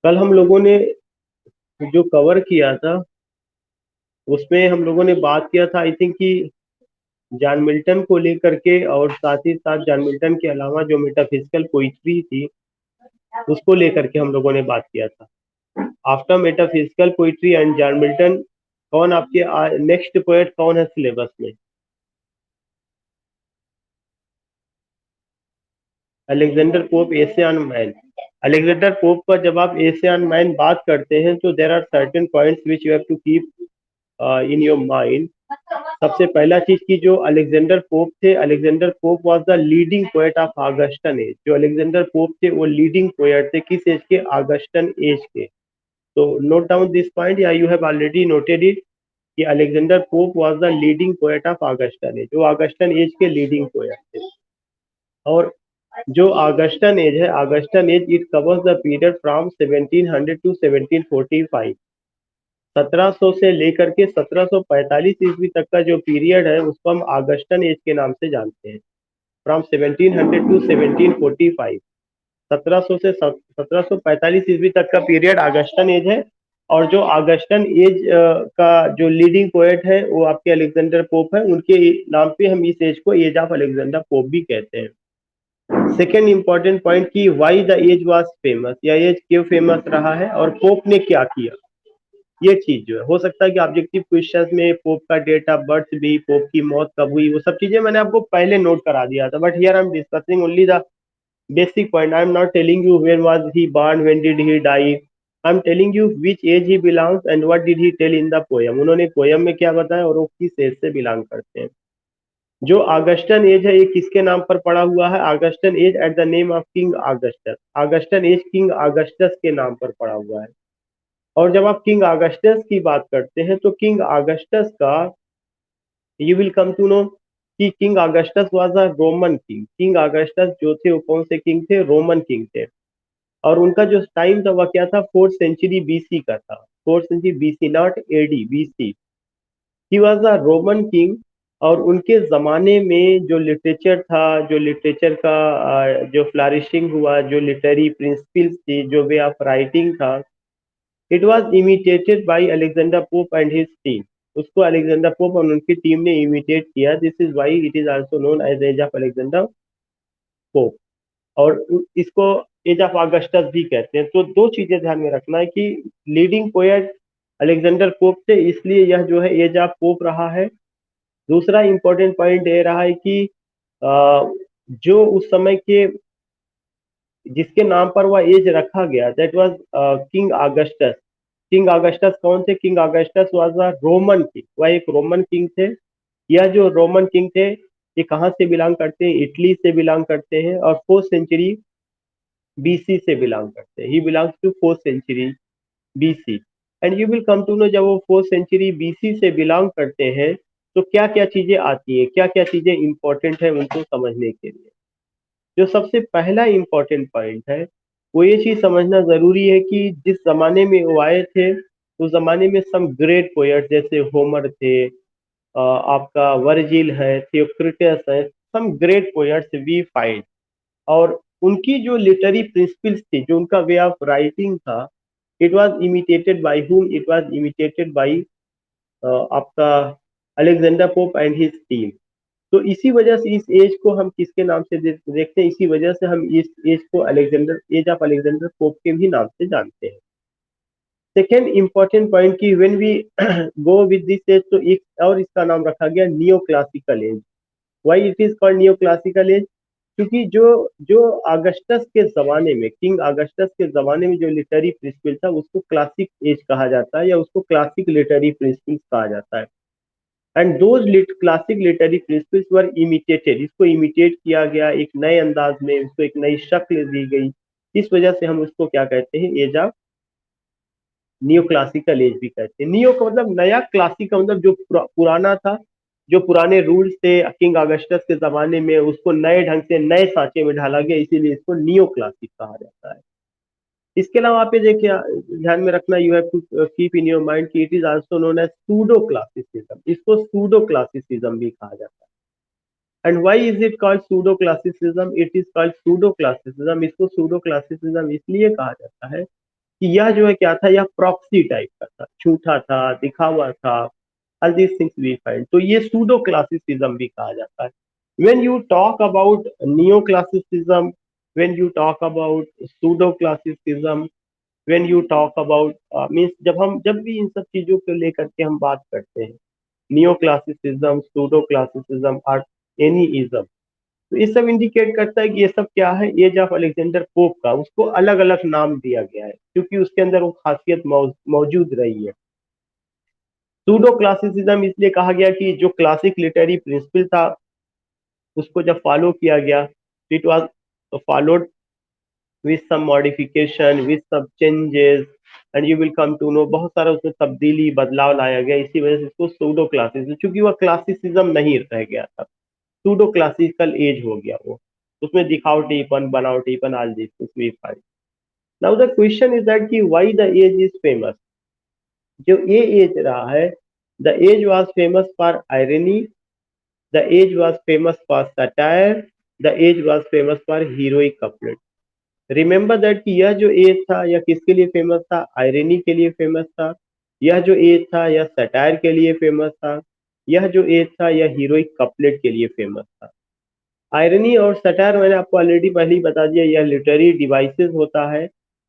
कल हम लोगों ने जो कवर किया था उसमें हम लोगों ने बात किया था, आई थिंक कि जॉन मिल्टन को लेकर के, और साथ ही साथ जॉन मिल्टन के अलावा जो मेटाफिजिकल पोइट्री थी उसको लेकर के हम लोगों ने बात किया था। After metaphysical poetry and John Milton, कौन आपके नेक्स्ट पोएट कौन है सिलेबस में? Alexander pope, essay on man. Alexander pope का जब आप एसे ऑन मैन बात करते हैं तो there are certain points which you have to keep in your mind. सबसे पहला चीज की जो अलेक्जेंडर पोप थे, Alexander Pope was the leading poet of Augustan age. जो अलेक्जेंडर पोप थे वो लीडिंग पोएट थे किस एज के? ऑगस्टन एज के। तो नोट डाउन दिस पॉइंट, या you have already noted it कि Alexander Pope was the leading poet of Augustan age. वो ऑगस्टन एज के लीडिंग पोएट थे। और जो ऑगस्टन एज है, Augustan age it covers the period from 1700 to 1745। 1700 से लेकर के 1745 ईस्वी तक का जो पीरियड है उसको हम ऑगस्टन एज के नाम से जानते हैं। फ्रॉम 1700 टू 1745, 1700 से 1745 ईस्वी तक का पीरियड ऑगस्टन एज है। और जो ऑगस्टन एज का जो लीडिंग पोएट है वो आपके अलेक्जेंडर पोप है। उनके नाम पे हम इस एज को एज ऑफ अलेक्जेंडर पोप भी कहते हैं। सेकेंड इंपॉर्टेंट पॉइंट की why the age was famous, या एज क्यों फेमस रहा है और पोप ने क्या किया। ये चीज जो है, हो सकता है कि ऑब्जेक्टिव क्वेश्चंस में पोप का डेट ऑफ बर्थ भी, पोप की मौत कब हुई, वो सब चीजें मैंने आपको पहले नोट करा दिया था। But here I am discussing only the basic point. I am not telling you when was he born, when did he die. I am telling you which age he belongs and what did he tell in the poem. उन्होंने poem में क्या बताया और वो किस as से belong करते हैं। जो ऑगस्टन एज है ये किसके नाम पर पड़ा हुआ है? Augustan as at the name of king Augustus. Augustan age king Augustus के नाम पर पड़ा हुआ है। और जब आप किंग ऑगस्टस की बात करते हैं तो किंग ऑगस्टस का you will come to know कि King Augustus was a Roman king. King Augustus जो थे वो कौन से किंग थे? रोमन किंग थे। और उनका जो टाइम था वह क्या था? 4th सेंचुरी बीसी का था। 4th century BC, not AD, BC. He was a Roman king. और उनके जमाने में जो लिटरेचर था, जो लिटरेचर का जो फ्लरिशिंग हुआ, जो लिटरेरी प्रिंसिपल्स थी, जो वे ऑफ राइटिंग था, it was imitated by Alexander Pope and his team. उसको अलेक्जेंडर पोप और उनकी टीम ने इमिटेट किया। This is why it is also known as age of Alexander Pope. और इसको एज ऑफ ऑगस्टस भी कहते हैं। तो दो चीजें ध्यान में रखना है कि लीडिंग पोएट अलेक्जेंडर पोप थे, इसलिए यह जो है एज ऑफ पोप रहा है। दूसरा इंपॉर्टेंट पॉइंट ये रहा है कि जो उस समय के जिसके नाम पर वह एज रखा गया, that was king Augustus. King Augustus कौन थे? King Augustus was a Roman king. वह एक रोमन किंग थे। यह जो रोमन किंग थे ये कहाँ से बिलोंग करते हैं? इटली से बिलोंग करते हैं और 4th सेंचुरी बीसी से बिलोंग करते हैं। He belongs to 4th century BC. And you will come to know, जब वो 4th सेंचुरी बीसी से बिलोंग करते हैं तो क्या क्या चीजें आती हैं, क्या क्या चीजें इंपॉर्टेंट है उनको समझने के लिए। जो सबसे पहला इंपॉर्टेंट पॉइंट है वो ये चीज समझना जरूरी है कि जिस जमाने में वो आए थे उस जमाने में सम ग्रेट पोएट जैसे होमर थे, आपका वर्जिल है, थियोक्रिटस है, some great poets we find. और उनकी जो लिटरेरी प्रिंसिपल्स थी, जो उनका वे ऑफ राइटिंग था, it was imitated by whom? It was imitated by आपका Alexander Pope and his team. तो इसी वजह से इस एज को हम किसके नाम से देखते हैं? इसी वजह से हम इस एज को Alexander, age of Alexander Pope के भी नाम से जानते हैं। सेकेंड इंपॉर्टेंट पॉइंट की when we go with this age, तो एक और इसका नाम रखा गया neo classical age. Why it is called neo classical age? क्योंकि जो जो अगस्टस के जमाने में, किंग अगस्टस के जमाने में जो लिटरेरी प्रिंसिपल था उसको क्लासिक एज कहा जाता है, या उसको क्लासिक लिटरेरी प्रिंसिपल्स कहा जाता है। And those classic literary principles were imitated. इसको इमिटेट किया गया एक नए अंदाज में, उसको एक नई शक्ल दी गई। इस वजह से हम उसको क्या कहते हैं? Age of neo classical age भी कहते हैं। नियो का मतलब नया, क्लासिक का मतलब जो पुराना था, जो पुराने रूल्स थे किंग अगस्टस के जमाने में, उसको नए ढंग से नए सांचे में ढाला गया, इसीलिए इसको नियो क्लासिक कहा जाता है। इसके अलावा आप ये देखिए, ध्यान में रखना, you have to keep in your mind कि it is also known as pseudo classicism. इसको सूडो क्लासिसिज्म भी कहा जाता है। And why is it called pseudo classicism? It is called pseudo classicism. इसको सूडो क्लासिसिज्म इसलिए कहा जाता है कि यह जो है क्या था, यह प्रॉक्सी टाइप का था, झूठा था, दिखावा था। All these things we find, तो ये सूडो क्लासिसिज्म भी कहा जाता है। When you talk about neo classicism, when you talk about pseudo classicism, when you talk about means जब भी इन सब चीजों को लेकर के हम बात करते हैं, नियो क्लासिसिज्म, सूडो क्लासिसिज्म और एनी इज्म, तो ये सब इंडिकेट करता है कि ये सब क्या है, एज ऑफ अलेक्जेंडर पोप का उसको अलग अलग नाम दिया गया है क्योंकि उसके अंदर वो खासियत मौजूद रही है। सूडो क्लासिसिज्म इसलिए कहा गया कि जो क्लासिक लिटरेरी प्रिंसिपल था उसको जब फॉलो किया गया, it was followed with some modification, with सब changes, and you will come to know, बहुत सारा उसमें तब्दीली बदलाव लाया गया, इसी वजह से इसको सूडो क्लासिसिज्म, क्योंकि वह क्लासिसिज्म नहीं रह गया था, सूडो क्लासिकल एज हो गया वो, उसमें दिखावटीपन, बनावटीपन, all this we find. Now the question is that कि why the age is famous. जो ये एज रहा है, the age was famous for irony, the age was famous for satire, the age was famous for heroic couplet. Remember that कि यह जो as था यह किसके लिए फेमस था, आयरनी के लिए फेमस था। यह जो एज था यह सटायर के लिए फेमस था। यह जो एज था यह हीरोइक कपलेट के लिए फेमस था। आयरनी और सटायर मैंने आपको ऑलरेडी पहले ही बता दिया, यह लिटरेरी डिवाइसेस होता है।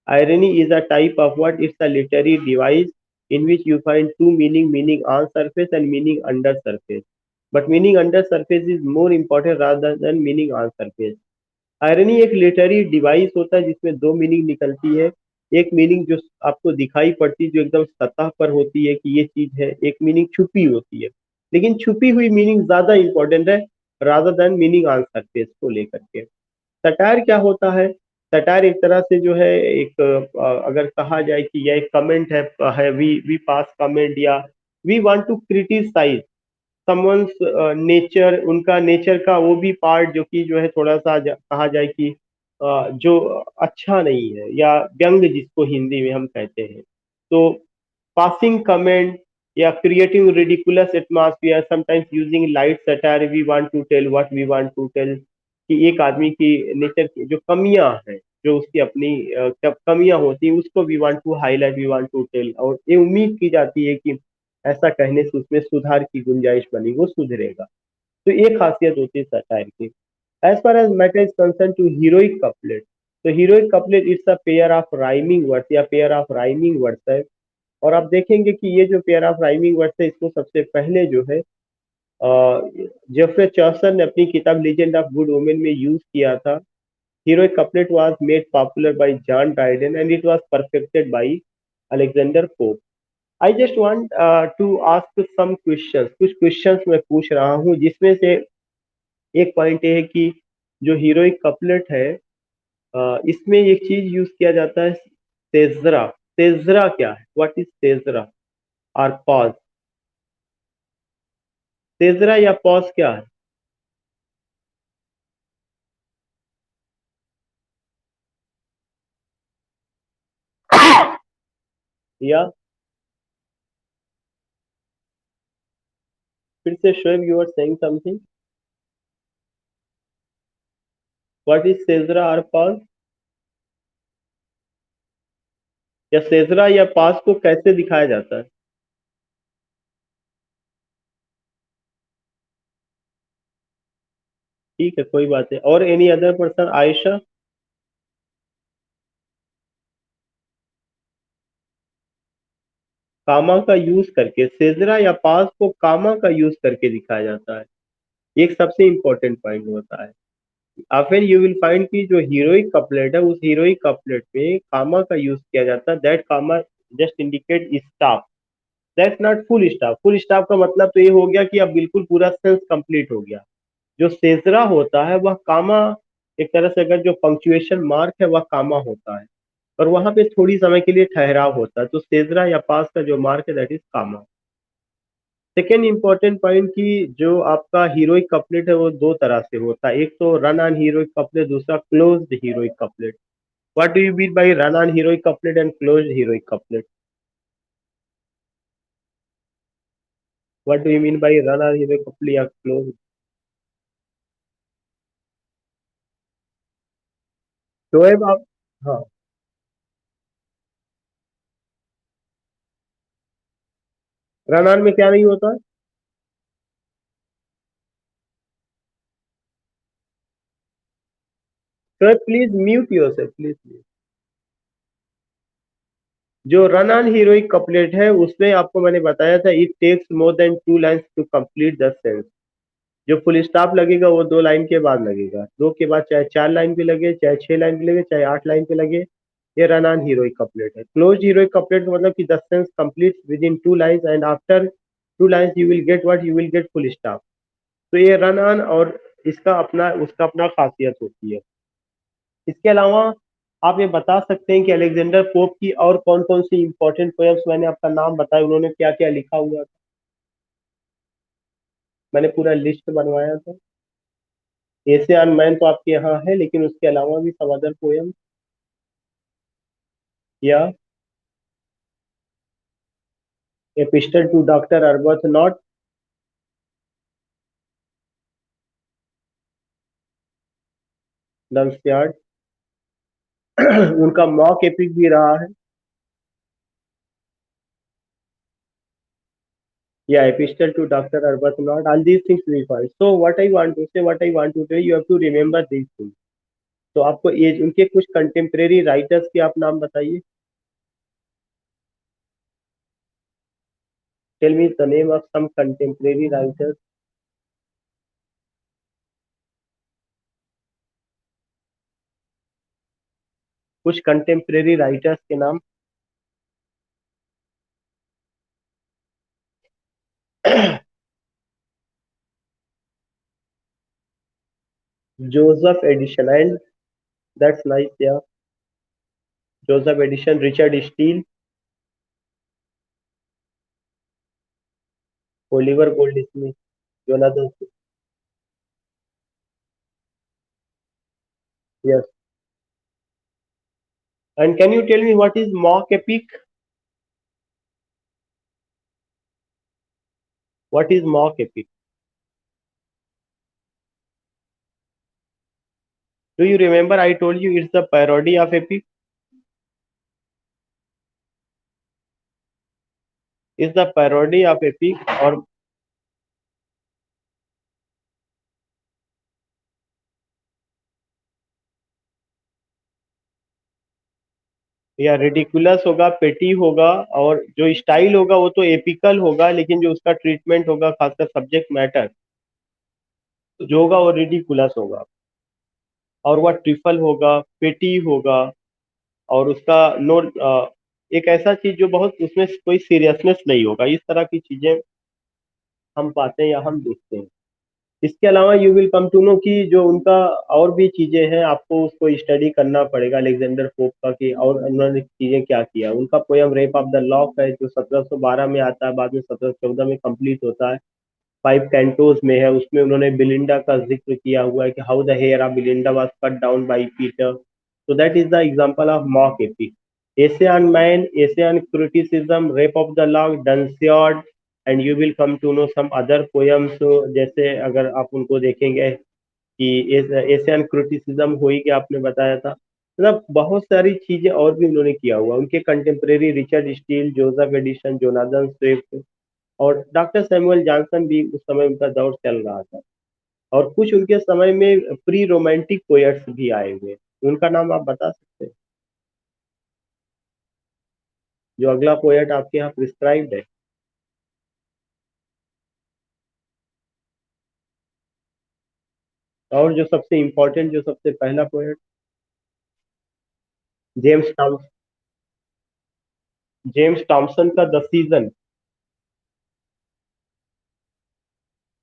Irony is a type of word, it's a literary device in which you find two meaning, meaning on surface and meaning under surface, but meaning under surface is more important rather than meaning on surface. Irony एक literary device होता है जिसमें दो meaning निकलती है। एक meaning जो आपको दिखाई पड़ती है, जो एकदम सतह पर होती है कि ये चीज है, एक मीनिंग छुपी होती है, लेकिन छुपी हुई मीनिंग ज्यादा इंपॉर्टेंट है rather than meaning on surface को लेकर के। सटायर क्या होता है, सटायर एक तरह से जो है एक अगर कहा जाए कि यह एक कमेंट है, वी पास कमेंट, या we want to criticize someone's nature, उनका नेचर का वो भी पार्ट जो कि जो है थोड़ा सा कहा जाए कि जो अच्छा नहीं है, या व्यंग जिसको हिंदी में हम कहते हैं। तो passing comment या creating ridiculous atmosphere, sometimes using light satire, we want to tell what we want to tell, कि एक आदमी की नेचर की जो कमियां हैं, जो उसकी अपनी कमियां होती हैं, उसको we want to highlight, we want to tell, और ये उम्मीद की जाती है कि ऐसा कहने से उसमें सुधार की गुंजाइश बनी, वो सुधरेगा। तो ये खासियत होती है सटायर की। As far as matter is concern to heroic couplet, तो heroic couplet it's a pair of rhyming words या पेयर ऑफ राइमिंग वर्ड्स है। और आप देखेंगे कि ये जो पेयर ऑफ राइमिंग वर्ड्स है इसको सबसे पहले जो है जेफरे चॉसर ने अपनी किताब लीजेंड ऑफ गुड वुमेन में यूज किया था। heroic couplet was made popular by John Dryden and it was perfected by Alexander Pope. I just want to ask some questions, कुछ क्वेश्चंस मैं पूछ रहा हूँ जिसमें से एक पॉइंट ये है कि जो हीरोइक कपलेट है इसमें एक चीज यूज किया जाता है, सेजरा। सेजरा क्या है, व्हाट इज सेजरा और पॉज, सेजरा या पॉज क्या है? या फिर से Shoaib, you are saying something, what is caesura और पॉज, या सेजरा या पॉज को कैसे दिखाया जाता है? ठीक है, कोई बात है। और एनी अदर पर्सन, आयशा? कामा का यूज करके, सेजरा या पास को कामा का यूज करके दिखाया जाता है, ये एक सबसे इंपॉर्टेंट पॉइंट होता है। ऑफन यू विल फाइंड कि जो हीरोइक कपलेट है उस हीरोइक कपलेट में कामा का यूज किया जाता है, that comma just indicate stop, that's not full stop. Full stop का मतलब तो ये हो गया कि अब बिल्कुल पूरा सेंस कंप्लीट हो गया। जो सेजरा होता है वह कामा, एक तरह से अगर जो पंक्चुएशन मार्क है वह कामा होता है, और वहां पे थोड़ी समय के लिए ठहराव होता है, तो सेजरा या पास का जो मार्क है that is comma. Second important point कि जो आपका हीरोइक कपलेट है वो दो तरह से होता है, एक तो रन ऑन हीरोइक कपलेट, दूसरा closed heroic couplet. What do you mean by run on heroic couplet and closed heroic couplet? What do you mean by run on heroic couplet या क्लोज? शोएब आप, हाँ, रन ऑन में क्या नहीं होता? Sir please mute yourself please. जो run on heroic couplet है उसमें आपको मैंने बताया था it takes more than 2 lines to complete the sense. जो फुल स्टॉप लगेगा वो 2 लाइन के बाद लगेगा, 2 के बाद चाहे 4 लाइन पे लगे, चाहे 6 लाइन पे लगे, चाहे 8 लाइन पे लगे। ये रन ऑन हीरोइक कपलेट है। क्लोज हीरोइक कपलेट का मतलब कि the sense complete with in 2 lines and after 2 lines you will get what, you will get full stop. तो ये रन ऑन और इसका अपना उसका अपना खासियत होती है। इसके अलावा आप ये बता सकते हैं कि अलेक्जेंडर पोप की और कौन कौन सी इंपॉर्टेंट पोएम्स, मैंने आपका नाम बताया, उन्होंने क्या क्या लिखा हुआ था? मैंने पूरा लिस्ट बनवाया था। एशियन मैन तो आपके यहाँ है, लेकिन उसके अलावा भी सम अदर पोएम या epistle to doctor Arbuthnot, Dunciad. उनका मॉक एपिक भी रहा है, या epistle to doctor Arbuthnot, all these things we find. So what I want to say, what I want to tell you have to remember these things. तो आपको ये उनके कुछ कंटेम्प्रेरी राइटर्स के आप नाम बताइए। Tell me the name of some contemporary writers. कुछ कंटेम्प्रेरी राइटर्स के नाम। Joseph Addison and, that's nice yeah. Joseph Addison, Richard Steele, Oliver Goldsmith, Jonathan. Yes. And can you tell me what is mock epic? What is mock epic? Do you remember I told you it's the parody of epic? Is the parody of epic और या ridiculous होगा, पेटी होगा, और जो style होगा वो तो एपिकल होगा, लेकिन जो उसका ट्रीटमेंट होगा खासकर सब्जेक्ट मैटर जो होगा वो रिडिकुलस होगा। और वह ट्रिफल होगा, पेटी होगा, और उसका नो एक ऐसा चीज जो बहुत उसमें कोई सीरियसनेस नहीं होगा। इस तरह की चीजें हम पाते हैं या हम देखते हैं। इसके अलावा you will come to know कि जो उनका और भी चीजें हैं, आपको उसको स्टडी करना पड़ेगा अलेक्जेंडर पोप का, कि और उन्होंने चीजें क्या किया। उनका poem rape of the lock है, जो 1712 में आता है, बाद में 1714 में कंप्लीट होता है, 5 कैंटोज में है। उसमें उन्होंने बिलिंडा का जिक्र किया हुआ है कि how the hair of Belinda was cut down by Peter. So that is the example of mock epic. Asian Man, Asian Criticism, Rape of the Lock, Dunciad, and you will come to know some other poems। जैसे अगर आप उनको देखेंगे कि Asian criticism हुई कि आपने बताया था, मतलब बहुत सारी चीजें और भी उन्होंने किया हुआ। उनके contemporary Richard Steele, Joseph Addison, Jonathan Swift और डॉक्टर सैमुअल जॉनसन भी उस समय उनका दौर चल रहा था। और कुछ उनके समय में प्री रोमांटिक पोएट्स भी आए हुए, उनका नाम आप बता सकते हैं? जो अगला पोएट आपके यहाँ प्रिस्क्राइब्ड है। और जो सबसे इम्पोर्टेंट, जो सबसे पहला poet, James Tom James Thomson का द सीजन।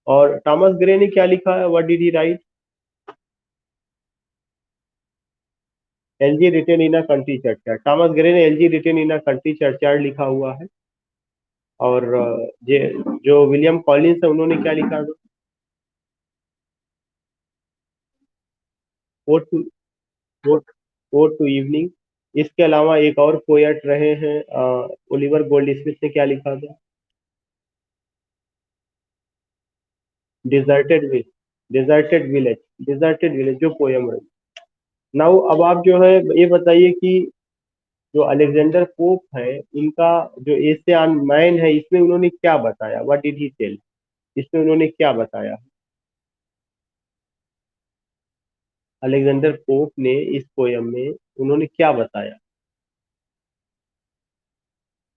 और थॉमस ग्रे ने क्या लिखा है, what did he write? Elegy written in a country churchyard. Thomas Gray ने elegy written in a country churchyard लिखा हुआ है। और जो विलियम कॉलिंस है उन्होंने क्या लिखा है? Ode to ode ode to evening. इसके अलावा एक और पोएट रहे हैं, ओलिवर गोल्ड स्मिथ ने क्या लिखा था? Deserted village. डिजर्टेड विलेज जो पोयम है। नाउ अब आप जो है ये बताइए कि जो अलेक्जेंडर पोप है, इनका जो एशियन मैन है, इसमें उन्होंने क्या बताया, व्हाट डिड ही टेल, इसमें उन्होंने क्या बताया? अलेक्जेंडर पोप ने इस पोयम में उन्होंने क्या बताया?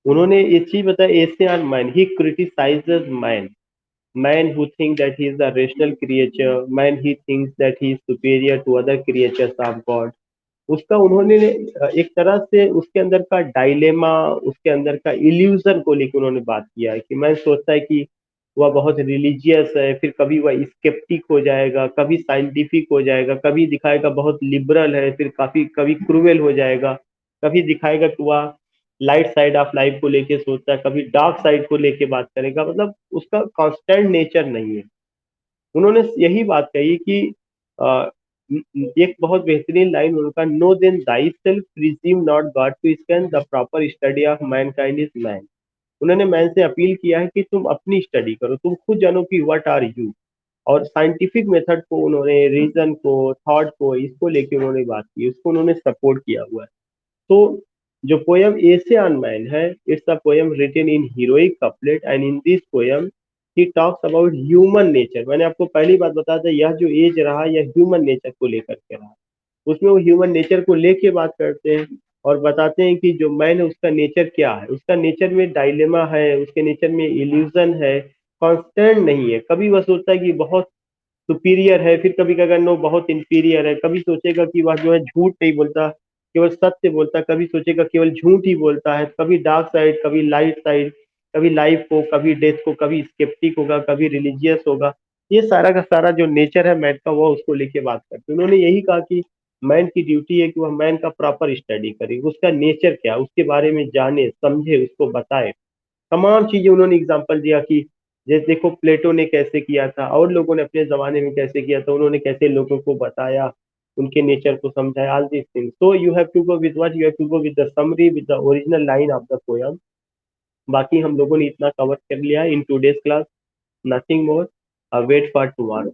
उन्होंने एक चीज बताया, Asian man, he criticises man, man who think that he is the rational creature, man he thinks that he is superior to other creatures of God. उसका उन्होंने एक तरह से उसके अंदर का डायलेमा, उसके अंदर का इल्यूजन को लेकर उन्होंने बात किया है कि मैं सोचता है कि वह बहुत रिलीजियस है, फिर कभी वह स्केप्टिक हो जाएगा, कभी साइंटिफिक हो जाएगा, कभी दिखाएगा बहुत लिबरल है, फिर काफी कभी क्रूएल हो जाएगा, कभी दिखाएगा कि वह लाइट साइड ऑफ लाइफ को लेके सोचता है, कभी डार्क साइड को लेके बात करेगा, मतलब उसका कांस्टेंट नेचर नहीं है। उन्होंने यही बात कही कि अ, एक बहुत बेहतरीन लाइन उनका, know then thyself presume not God to scan the proper study of mankind is man. उन्होंने मैन से अपील किया है कि तुम अपनी स्टडी करो, तुम खुद जानो कि व्हाट आर यू। और साइंटिफिक मेथड को उन्होंने, रीजन को, थॉट को, इसको लेके उन्होंने बात की, उसको उन्होंने सपोर्ट किया हुआ है। तो जो पोयम एशियन मैन है, it's a poem written in heroic couplet, and in this poem he talks about human nature. मैंने आपको पहली बात बताया था, यह जो एज रहा यह ह्यूमन नेचर को लेकर के रहा। उसमें वो ह्यूमन नेचर को लेके बात करते हैं और बताते हैं कि जो मैन है उसका नेचर क्या है, उसका नेचर में डायलेमा है, उसके नेचर में इल्यूजन है, कांस्टेंट नहीं है। कभी वह सोचता है कि बहुत सुपीरियर है, फिर कभी कहेगा नो बहुत इंफीरियर है, कभी सोचेगा कि वह जो है झूठ नहीं बोलता, केवल सत्य बोलता, कभी सोचेगा केवल झूठ ही बोलता है, कभी डार्क साइड, कभी लाइट साइड, कभी लाइफ को, कभी डेथ को, कभी स्केप्टिक होगा, कभी रिलीजियस होगा। ये सारा का सारा जो नेचर है मैन का, वो उसको लेके बात करते हैं। उन्होंने यही कहा कि मैन की ड्यूटी है कि वह मैन का प्रॉपर स्टडी करे, उसका नेचर क्या, उसके बारे में जाने, समझे, उसको बताए। तमाम चीजें उन्होंने एग्जाम्पल दिया कि जैसे देखो प्लेटो ने कैसे किया था, और लोगों ने अपने जमाने में कैसे किया था, उन्होंने कैसे लोगों को बताया, उनके नेचर को समझाया, all this things. So you have to go with what, you have to go with the summary, with the original line of the poem. बाकी हम लोगों ने इतना कवर कर लिया in today's class, nothing more, wait for tomorrow.